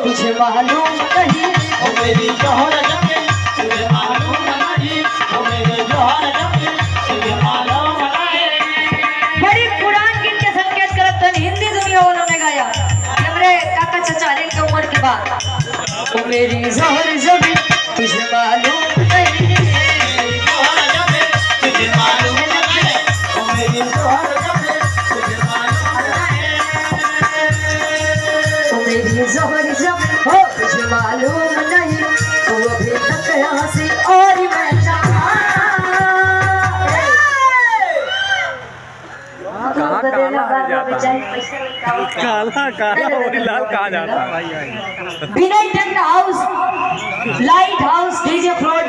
तुझे मालूम नहीं ओ मेरी जोहर जगे तुझे मालूम नहीं ओ मेरी जोहर जगे तुझे मालूम नहीं। बड़ी पुरान गीत के संकेत करत तन हिंदी दुनिया वालों ने गाया हमरे काका चाचा अनिल के उम्र के बाद। ओ मेरी जोहर जगे तुझे मालूम नहीं मेरी जोहर जगे तुझे मालूम नहीं ओ मेरी जोहर जगे तुझे मालूम नहीं। ओ मेरी जोहर जगे हो तुझे मालूम नहीं तू अभी तक हंसी और मैं काला काला लाल कहा जाता है। Vinay tent house light house DJ floor